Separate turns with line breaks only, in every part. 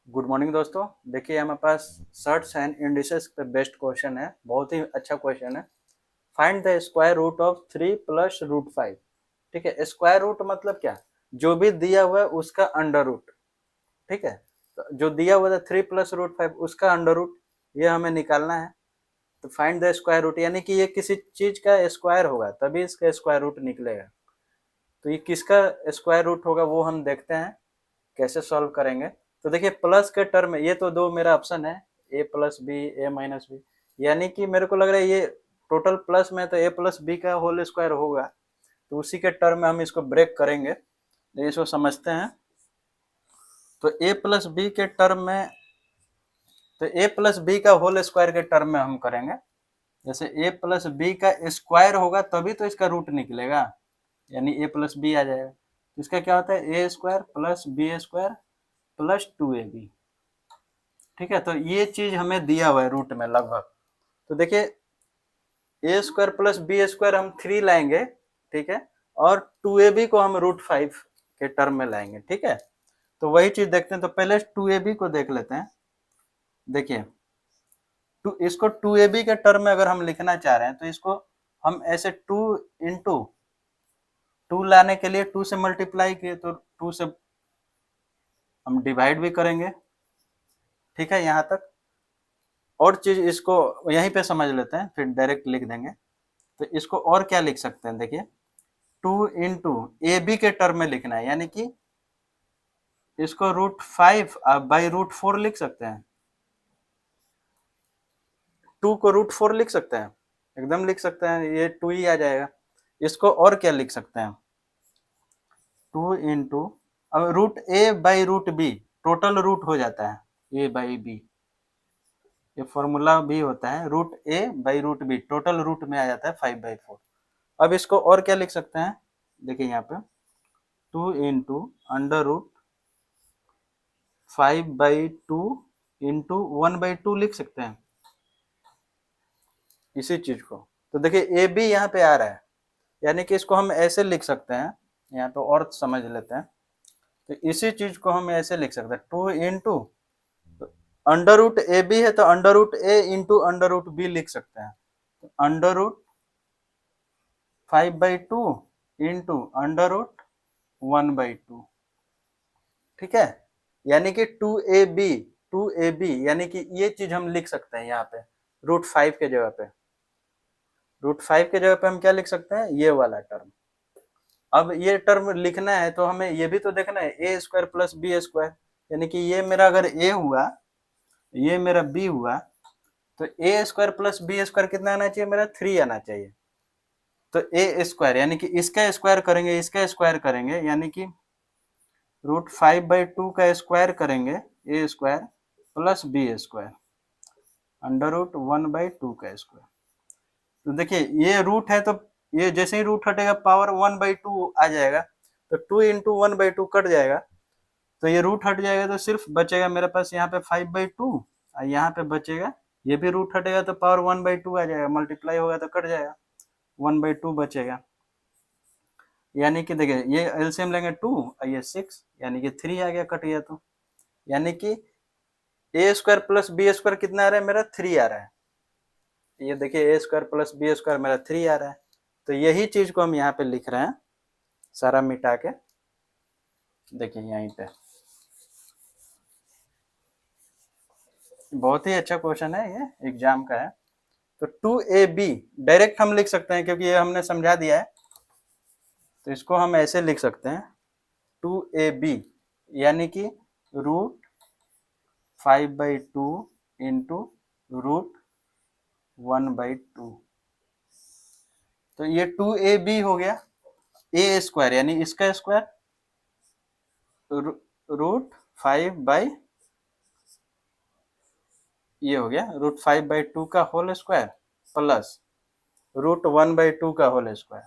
Good morning दोस्तों। देखिए हमारे पास सर्ट्स एंड इंडिसेस पे बेस्ड क्वेश्चन है, बहुत ही अच्छा क्वेश्चन है। Find the square root of 3 plus root 5। ठीक है, स्क्वायर रूट मतलब क्या? जो भी दिया हुआ है उसका अंडर रूट। ठीक है, तो जो दिया हुआ था 3 प्लस रूट 5 उसका अंडर रूट, ये हमें निकालना है। तो फाइंड द स्क्वायर रूट यानी कि ये किसी चीज का स्क्वायर होगा तभी इसका स्क्वायर रूट निकलेगा। तो ये किसका स्क्वायर रूट होगा वो हम देखते हैं कैसे सॉल्व करेंगे। तो देखिए प्लस के टर्म में ये तो दो मेरा ऑप्शन है, ए प्लस बी ए माइनस बी, यानी कि मेरे को लग रहा है ये टोटल प्लस में तो ए प्लस बी का होल स्क्वायर होगा। तो उसी के टर्म में हम इसको ब्रेक करेंगे, तो इसको समझते हैं। तो ए प्लस बी के टर्म में, तो ए प्लस बी का होल स्क्वायर के टर्म में हम करेंगे। जैसे ए प्लस बी का स्क्वायर होगा तभी तो इसका रूट निकलेगा, यानी ए प्लस बी आ जाएगा। तो इसका क्या होता है, a square plus b square plus 2ab। ठीक है, तो ये चीज हमें दिया हुआ है रूट में लगभग। तो देखिए a square plus b square हम 3 लाएंगे, ठीक है, और 2ab को हम √5 के टर्म में लाएंगे। ठीक है, तो वही चीज देखते हैं। तो पहले 2ab को देख लेते हैं। देखिए इसको 2ab के टर्म में अगर हम लिखना चाह रहे हैं तो इसको हम ऐसे 2 इंटू 2 लाने के लिए 2 से मल्टीप्लाई किए तो 2 से हम डिवाइड भी करेंगे। ठीक है, यहाँ तक। और चीज इसको यहीं पे समझ लेते हैं, फिर डायरेक्ट लिख देंगे। तो इसको और क्या लिख सकते हैं, देखिए 2 इंटू ए बी के टर्म में लिखना है, यानी कि इसको √5 बाई √4 लिख सकते हैं। 2 को √4 लिख सकते हैं, एकदम लिख सकते हैं, ये 2 ही आ जाएगा। इसको और क्या लिख सकते हैं, 2 इंटू, अब √a/√b टोटल रूट हो जाता है a/b, ये फॉर्मूला भी होता है, √a/√b टोटल रूट में आ जाता है 5/4। अब इसको और क्या लिख सकते हैं, देखिए यहाँ पे 2 इंटू √5/2 इंटू 1/2 लिख सकते हैं इसी चीज को। तो देखिए ए बी यहाँ पे आ रहा है, यानी कि इसको हम ऐसे लिख सकते हैं, यहाँ पे और समझ लेते हैं। तो इसी चीज को हम ऐसे लिख सकते हैं, 2 इंटू √ab है तो √a इंटू √b लिख सकते हैं। तो √5/2 इंटू √1/2। ठीक है, यानी कि 2ab यानी कि ये चीज हम लिख सकते हैं यहाँ पे √5 के जगह पे। √5 के जगह पे हम क्या लिख सकते हैं, ये वाला टर्म। अब ये टर्म लिखना है तो हमें ये भी तो देखना है, a square plus b square, यानी कि ये मेरा अगर ए हुआ, ये मेरा बी हुआ, तो ए स्क्वायर प्लस बी स्क्वायर कितना आना चाहिए, मेरा 3 आना चाहिए। तो ए स्क्वायर यानी कि इसका स्क्वायर करेंगे, इसका स्क्वायर करेंगे, यानी कि √5/2 का स्क्वायर करेंगे, ए स्क्वायर प्लस बी स्क्वायर √1/2 का स्क्वायर। तो देखिए ये रूट है तो ये जैसे ही रूट हटेगा पावर 1/2 आ जाएगा, तो 2 इंटू 1/2 कट जाएगा, तो ये रूट हट जाएगा तो सिर्फ बचेगा मेरे पास यहाँ पे 5/2, और यहाँ पे बचेगा, ये भी रूट हटेगा तो पावर 1/2 आ जाएगा, मल्टीप्लाई होगा तो कट जाएगा, 1/2 बचेगा। यानी कि देखिए ये एलसीएम लेंगे 2 और ये 6, यानी कि 3 आ गया, कट गया। तो यानी कि ए स्क्वायर प्लस बी स्क्वायर कितना आ रहा है, मेरा 3 आ रहा है। ये देखिए a square plus b square मेरा 3 आ रहा है। तो यही चीज को हम यहाँ पे लिख रहे हैं सारा मिटा के। देखिए यहीं पे बहुत ही अच्छा क्वेश्चन है, ये एग्जाम का है। तो 2ab डायरेक्ट हम लिख सकते हैं क्योंकि ये हमने समझा दिया है। तो इसको हम ऐसे लिख सकते हैं 2ab यानी कि √5/2 इंटू √1/2। तो ये 2ab हो गया, ए स्क्वायर यानी इसका स्क्वायर √5 ये हो गया √5/2 का होल स्क्वायर प्लस √1/2 का होल स्क्वायर।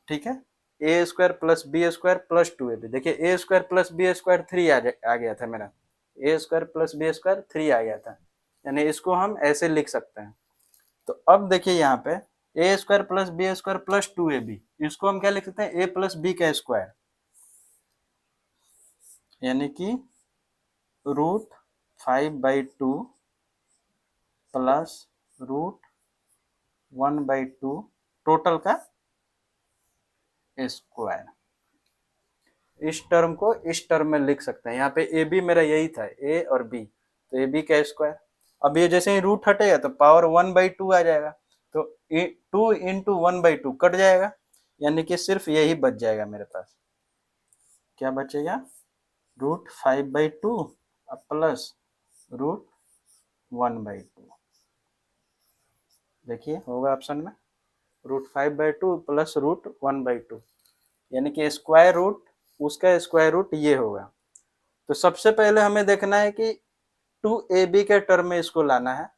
ठीक है, a square plus b square plus 2ab। देखिए a square plus b square 3 आ गया था मेरा, a square plus b square 3 आ गया था, यानी इसको हम ऐसे लिख सकते हैं। तो अब देखिए यहाँ पे a square plus b square plus 2ab, इसको हम क्या लिख सकते हैं, ए प्लस बी का स्क्वायर। यानी कि √5/2 प्लस √1/2 टोटल का स्क्वायर। इस टर्म को इस टर्म में लिख सकते हैं। यहाँ पे ए बी मेरा यही था, ए और बी, तो ए बी का स्क्वायर। अब ये जैसे ही रूट हटेगा तो पावर 1/2 आ जाएगा, तो 2 × 1/2 कट जाएगा, यानी कि सिर्फ यही बच जाएगा मेरे पास। क्या बचेगा? √5/2 प्लस √1/2। देखिए होगा ऑप्शन में √5/2 प्लस √1/2, यानी कि स्क्वायर रूट, उसका स्क्वायर रूट ये होगा। तो सबसे पहले हमें देखना है कि 2ab के टर्म में इसको लाना है।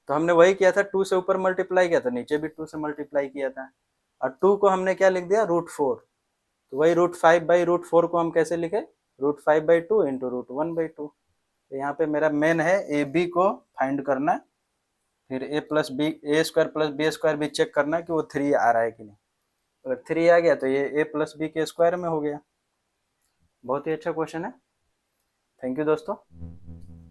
तो हमने वही किया था, 2 से ऊपर मल्टीप्लाई किया था, नीचे भी 2 से मल्टीप्लाई किया था, और 2 को हमने क्या लिख दिया? √4। तो वही √5/√4 को हम कैसे लिखे? √5/2 इंटू √1/2। तो यहाँ पे मेरा मेन है ए बी को फाइंड करना, फिर a² + b² भी चेक करना कि वो 3 आ रहा है कि नहीं। अगर 3 आ गया तो ये a + b के स्क्वायर में हो गया। बहुत ही अच्छा क्वेश्चन है। थैंक यू दोस्तों।